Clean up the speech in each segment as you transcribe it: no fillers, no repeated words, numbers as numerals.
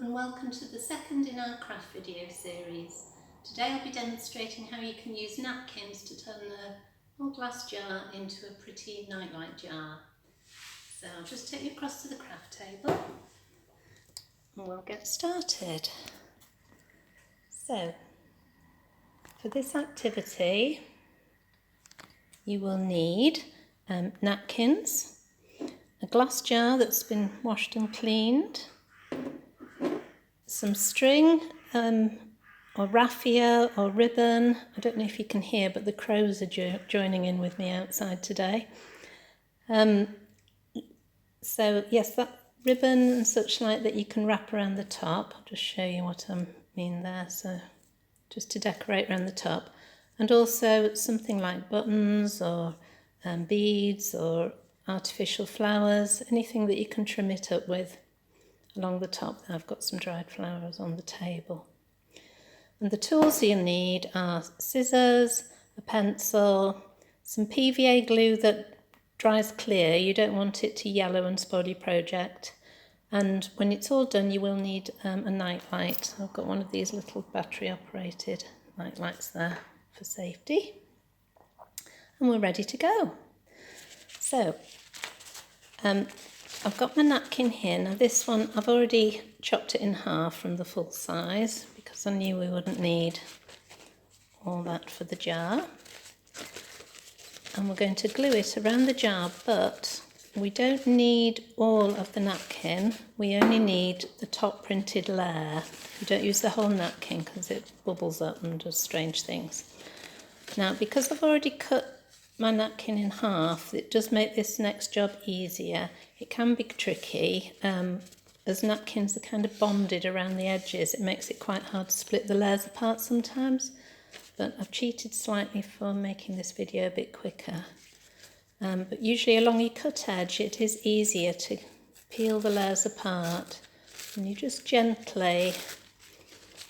and welcome to the second in our craft video series. Today I'll be demonstrating how you can use napkins to turn the old glass jar into a pretty nightlight jar. So I'll just take you across to the craft table and we'll get started. So for this activity you will need napkins, a glass jar that's been washed and cleaned, some string or raffia or ribbon. I don't know if you can hear, but the crows are joining in with me outside today. So yes, that ribbon and such like that you can wrap around the top. I'll just show you what I mean there. So just to decorate around the top. And also something like buttons or beads or artificial flowers, anything that you can trim it up with. Along the top I've got some dried flowers on the table. And the tools you'll need are scissors, a pencil, some PVA glue that dries clear. You don't want it to yellow and spoil your project. And when it's all done you will need a night light. I've got one of these little battery operated night lights there for safety. And we're ready to go. So I've got my napkin here. Now this one, I've already chopped it in half from the full size because I knew we wouldn't need all that for the jar. And we're going to glue it around the jar, but we don't need all of the napkin. We only need the top printed layer. You don't use the whole napkin because it bubbles up and does strange things. Now, because I've already cut my napkin in half, it does make this next job easier. It can be tricky, as napkins are kind of bonded around the edges. It makes it quite hard to split the layers apart sometimes, but I've cheated slightly for making this video a bit quicker. But usually along your cut edge it is easier to peel the layers apart, and you just gently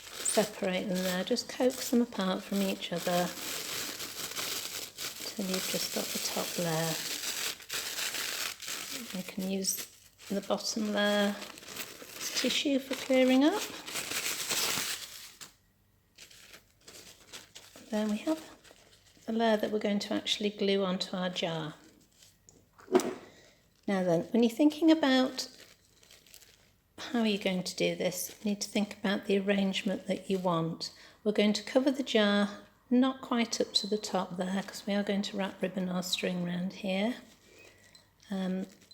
separate them there, just coax them apart from each other until you've just got the top layer. You can use the bottom layer as tissue for clearing up. There we have the layer that we're going to actually glue onto our jar. Now then, when you're thinking about how you're going to do this, you need to think about the arrangement that you want. We're going to cover the jar not quite up to the top there because we are going to wrap ribbon or string around here.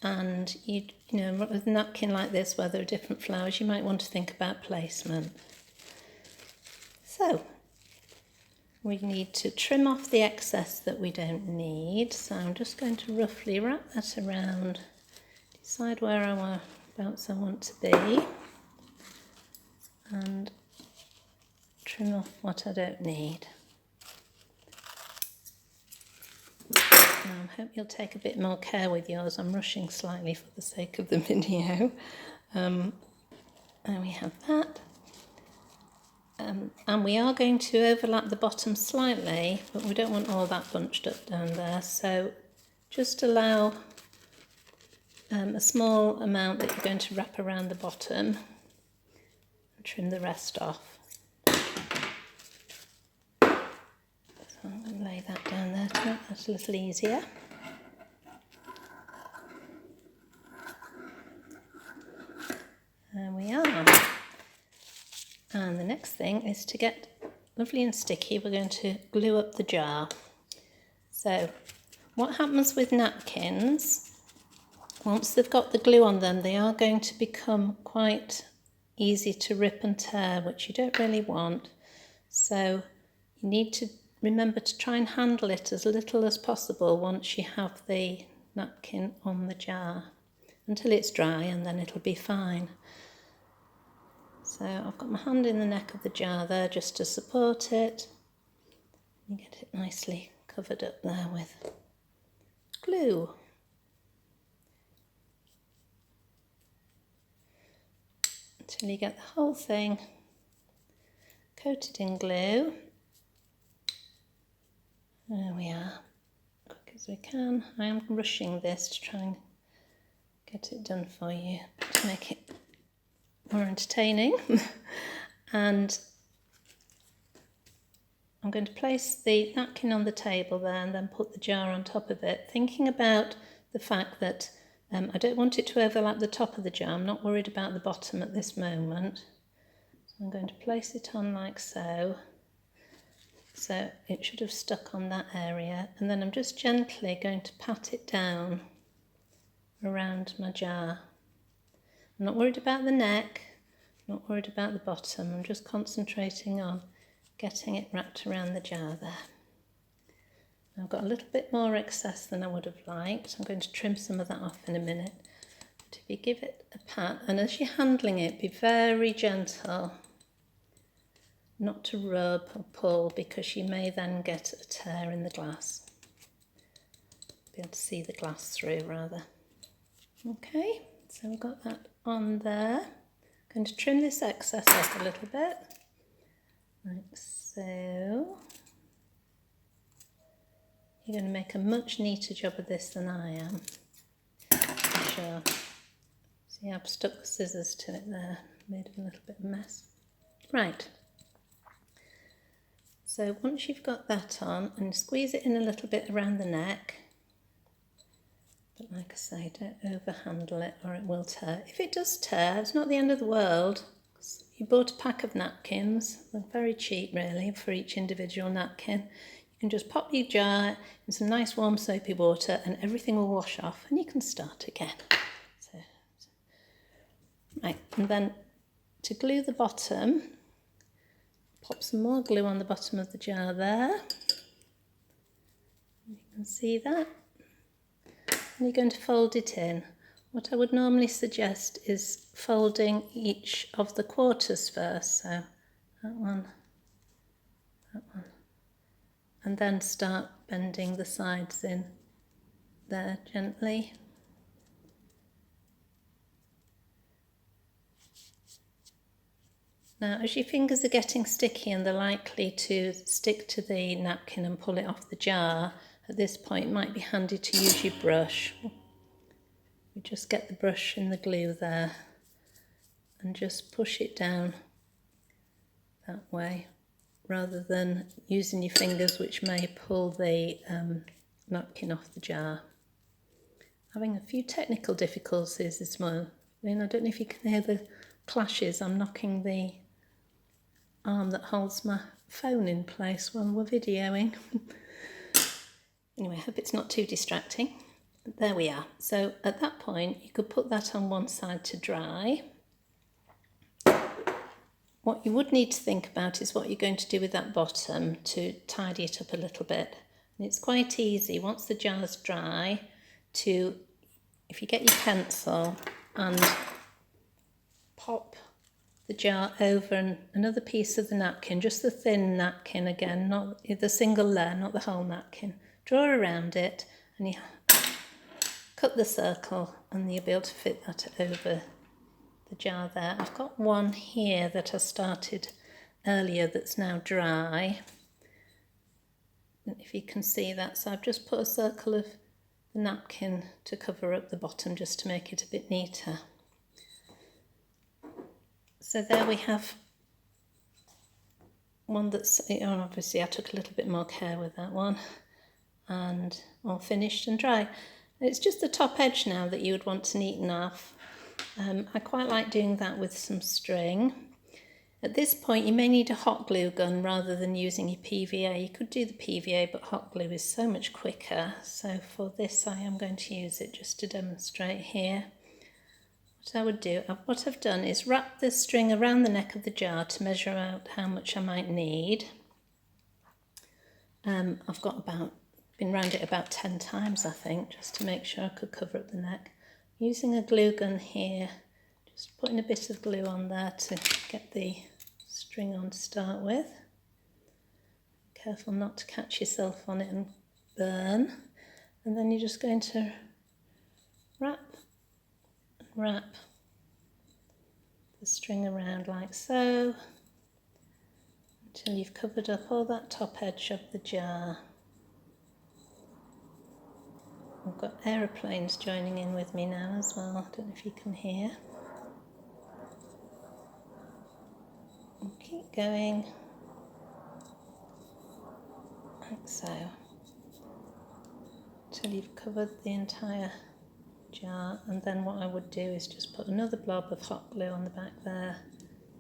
And you know, with a napkin like this where there are different flowers, you might want to think about placement. So we need to trim off the excess that we don't need. So I'm just going to roughly wrap that around, decide whereabouts I want to be, and trim off what I don't need. Now, I hope you'll take a bit more care with yours. I'm rushing slightly for the sake of the video. There we have that. And we are going to overlap the bottom slightly, but we don't want all that bunched up down there. So just allow a small amount that you're going to wrap around the bottom and trim the rest off. So I'm going to lay that down there to make that a little easier. There we are. And the next thing is to get lovely and sticky. We're going to glue up the jar. So what happens with napkins, once they've got the glue on them, they are going to become quite easy to rip and tear, which you don't really want. So you need to remember to try and handle it as little as possible once you have the napkin on the jar, until it's dry, and then it'll be fine. So I've got my hand in the neck of the jar there just to support it. You get it nicely covered up there with glue. Until you get the whole thing coated in glue. There we are, quick as we can. I am rushing this to try and get it done for you, to make it more entertaining. And I'm going to place the napkin on the table there and then put the jar on top of it, thinking about the fact that I don't want it to overlap the top of the jar. I'm not worried about the bottom at this moment. So I'm going to place it on like so. So it should have stuck on that area. And then I'm just gently going to pat it down around my jar. I'm not worried about the neck, not worried about the bottom. I'm just concentrating on getting it wrapped around the jar there. I've got a little bit more excess than I would have liked. I'm going to trim some of that off in a minute. But if you give it a pat, and as you're handling it, be very gentle, not to rub or pull, because you may then get a tear in the glass. Be able to see the glass through rather. Okay, so we've got that on there. I'm going to trim this excess up a little bit, like so. You're going to make a much neater job of this than I am, for sure. See, I've stuck the scissors to it there, made a little bit of a mess. Right, so once you've got that on, and squeeze it in a little bit around the neck, but like I say, don't overhandle it or it will tear. If it does tear, it's not the end of the world. You bought a pack of napkins, they're very cheap really for each individual napkin. You can just pop your jar in some nice warm soapy water and everything will wash off and you can start again. Right, and then to glue the bottom, pop some more glue on the bottom of the jar there. You can see that. And you're going to fold it in. What I would normally suggest is folding each of the quarters first, so that one, and then start bending the sides in there gently. Now, as your fingers are getting sticky and they're likely to stick to the napkin and pull it off the jar, at this point it might be handy to use your brush. You just get the brush in the glue there and just push it down that way, rather than using your fingers, which may pull the napkin off the jar. Having a few technical difficulties this morning. I don't know if you can hear the clashes. I'm knocking the arm that holds my phone in place when we're videoing. Anyway, I hope it's not too distracting. There we are. So at that point, you could put that on one side to dry. What you would need to think about is what you're going to do with that bottom to tidy it up a little bit. And it's quite easy, once the jar's dry, to, if you get your pencil and pop the jar over another piece of the napkin, just the thin napkin again, not the single layer, not the whole napkin. Draw around it and you cut the circle and you'll be able to fit that over the jar there. I've got one here that I started earlier that's now dry. If you can see that, so I've just put a circle of the napkin to cover up the bottom just to make it a bit neater. So there we have one that's, obviously I took a little bit more care with that one, and all finished and dry. It's just the top edge now that you would want to neaten off. I quite like doing that with some string. At this point you may need a hot glue gun rather than using your PVA. You could do the PVA, but hot glue is so much quicker. So for this I am going to use it just to demonstrate here. What I would do, what I've done is wrap the string around the neck of the jar to measure out how much I might need. I've been round it about 10 times I think, just to make sure I could cover up the neck. Using a glue gun here, just putting a bit of glue on there to get the string on to start with. Careful not to catch yourself on it and burn. And then you're just going to wrap the string around like so until you've covered up all that top edge of the jar. I've got aeroplanes joining in with me now as well. I don't know if you can hear. And keep going, like so, till you've covered the entire jar. And then what I would do is just put another blob of hot glue on the back there,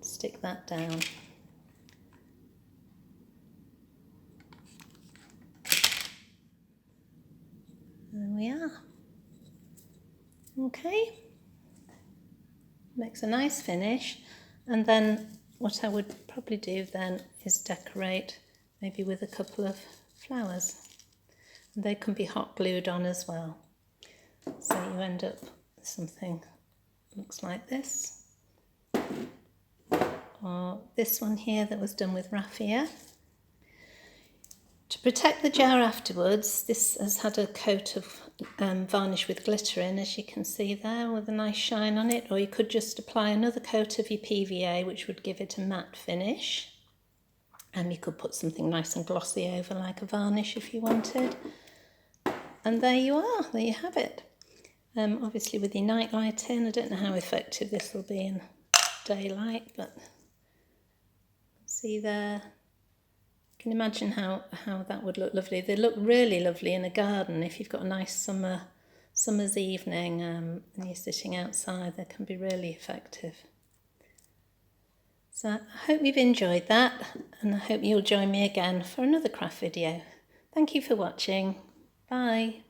stick that down. There we are. Okay, makes a nice finish. And then what I would probably do then is decorate maybe with a couple of flowers. And they can be hot glued on as well. So you end up with something that looks like this. Or this one here that was done with raffia. To protect the jar afterwards, this has had a coat of varnish with glitter in, as you can see there, with a nice shine on it. Or you could just apply another coat of your PVA, which would give it a matte finish. And you could put something nice and glossy over, like a varnish if you wanted. And there you are, there you have it. Obviously with your night light in, I don't know how effective this will be in daylight, but see there. You can imagine how that would look lovely. They look really lovely in a garden. If you've got a nice summer's evening and you're sitting outside, they can be really effective. So I hope you've enjoyed that, and I hope you'll join me again for another craft video. Thank you for watching. Bye.